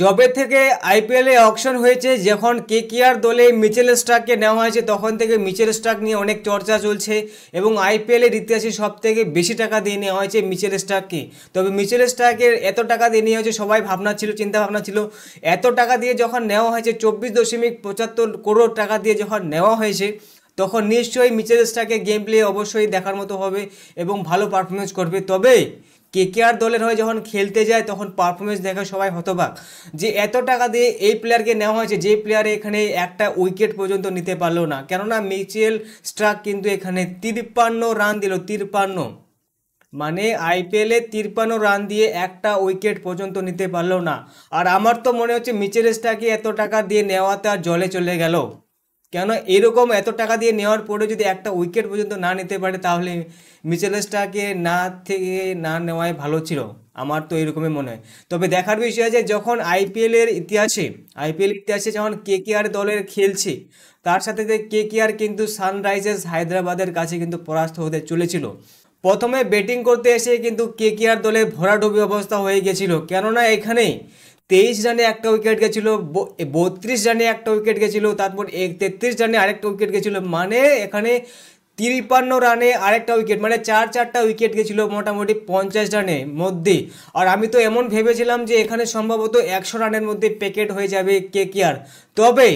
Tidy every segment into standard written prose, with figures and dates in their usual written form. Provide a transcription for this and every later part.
যবে থেকে আইপিএলে অকশন হয়েছে, যখন কেকেআর দলে মিচেল স্টার্ককে নেওয়া হয়েছে তখন থেকে মিচেল স্টার্ক নিয়ে অনেক চর্চা চলছে এবং আইপিএলের ইতিহাসে সব থেকে বেশি টাকা দিয়ে নেওয়া হয়েছে মিচেল স্টার্ককে। তবে মিচেল স্টার্কের এত টাকা দিয়ে নেওয়া হয়েছে, সবাই ভাবনা ছিল, চিন্তা ভাবনা ছিল এত টাকা দিয়ে যখন নেওয়া হয়েছে, 24.75 টাকা দিয়ে যখন নেওয়া হয়েছে, তখন নিশ্চয়ই মিচেল স্টার্কের গেম প্লে অবশ্যই দেখার মতো হবে এবং ভালো পারফরমেন্স করবে। তবে কেকেআর দলের হয়ে যখন খেলতে যায় তখন পারফরমেন্স দেখে সবাই হতবাক যে এত টাকা দিয়ে এই প্লেয়ারকে নেওয়া হয়েছে, যে প্লেয়ার এখানে একটা উইকেট পর্যন্ত নিতে পারলো না। কেননা মিচেল স্টার্ক কিন্তু এখানে 53 রান দিল, 53, মানে আইপিএলে 53 রান দিয়ে একটা উইকেট পর্যন্ত নিতে পারলো না। আর আমার তো মনে হচ্ছে মিচেল স্টার্ককে এত টাকা দিয়ে নেওয়াতে আর জলে চলে গেল। কেন এরকম এত টাকা দিয়ে নেওয়ার পরে যদি একটা উইকেট পর্যন্ত না নিতে পারে, তাহলে মিচেল স্টার্ককে না থেকে না নেওয়াই ভালো ছিল, আমার তো এরকমই মনে হয়। তবে দেখার বিষয় আছে, যখন আইপিএল ইতিহাসে যখন কেকেআর দলের খেলছে, তার সাথে কেকেআর কিন্তু সানরাইজার্স হায়দ্রাবাদের কাছে কিন্তু পরাস্ত হতে চলেছিল। প্রথমে ব্যাটিং করতে এসে কিন্তু কেকেআর দলে ভরাডুবি অবস্থা হয়ে গেছিল, কেননা এখানে 23 রানে একটা উইকেট গেছিল, 32 রানে একটা উইকেট গেছিল, তারপর 33 রানে আরেকটা উইকেট গেছিল, মানে এখানে 53 রানে আরেকটা উইকেট, মানে চারটা উইকেট গেছিল মোটামুটি 50 রানের মধ্যে। আর আমি তো এমন ভেবেছিলাম যে এখানে সম্ভবত 100 রানের মধ্যে প্যাকেট হয়ে যাবে কেকেআর। তবে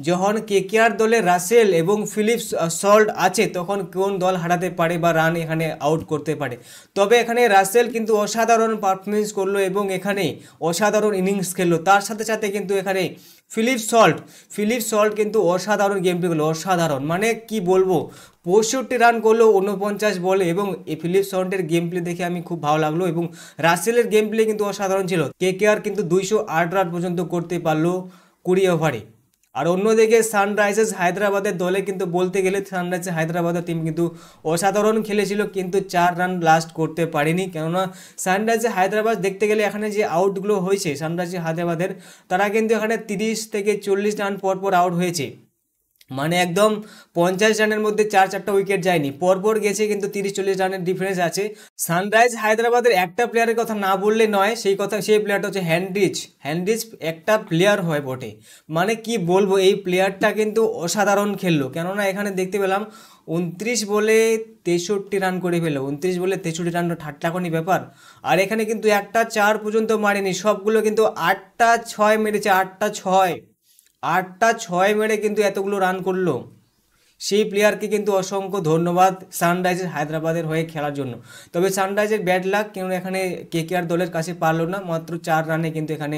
যখন কেকেআর দলে রাসেল এবং ফিলিপস সল্ট আছে, তখন কোন দল হারাতে পারে বা রান এখানে আউট করতে পারে। তবে এখানে রাসেল কিন্তু অসাধারণ পারফরমেন্স করলো এবং এখানে অসাধারণ ইনিংস খেললো। তার সাথে সাথে কিন্তু এখানে ফিলিপস সল্ট কিন্তু অসাধারণ গেম প্লে করলো, অসাধারণ, মানে কি বলবো, 65 রান করলো 49 বলে। এবং এই ফিলিপস সল্টের গেম প্লে দেখে আমি খুব ভালো লাগলো এবং রাসেলের গেম প্লে কিন্তু অসাধারণ ছিল। কেকেআর কিন্তু 208 রান পর্যন্ত করতে পারলো 20 ওভারে। আর অন্যদিকে সানরাইজার্স হায়দ্রাবাদের দলে কিন্তু বলতে গেলে সানরাইজার্স হায়দ্রাবাদের টিম কিন্তু অসাধারণ খেলেছিল, কিন্তু 4 রান লাস্ট করতে পারেনি। কেননা সানরাইজার্স হায়দ্রাবাদ দেখতে গেলে এখানে যে আউটগুলো হয়েছে সানরাইজার্স হায়দ্রাবাদের, তারা কিন্তু এখানে 30 থেকে 40 রান পর আউট হয়েছে, মানে একদম 50 রানের মধ্যে চারটা উইকেট যায়নি, পরপর গেছে, কিন্তু 30-40 রানের ডিফারেন্স আছে। সানরাইজ হায়দ্রাবাদের একটা প্লেয়ারের কথা না বললে নয়, সেই প্লেয়ারটা হচ্ছে হ্যান্ড্রিচ একটা প্লেয়ার হয় বটে, মানে কি বলবো, এই প্লেয়ারটা কিন্তু অসাধারণ খেললো। কেননা এখানে দেখতে পেলাম 29 বলে 63 রান করে ফেললো, 29 বলে 63 রান, ঠাট্টা কোনি ব্যাপার। আর এখানে কিন্তু একটা 4 পর্যন্ত মারেনি, সবগুলো কিন্তু 8টা 6 মেরেছে, 8টা 6 মেরে কিন্তু এতগুলো রান করলো। সেই প্লেয়ারকে কিন্তু অসংখ্য ধন্যবাদ সানরাইজার্স হায়দ্রাবাদের হয়ে খেলার জন্য। তবে সানরাইজার্স ব্যাড লাক, কেন এখানে কেকেআর দলের কাছে পারলো না, মাত্র 4 রানে কিন্তু এখানে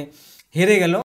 হেরে গেল।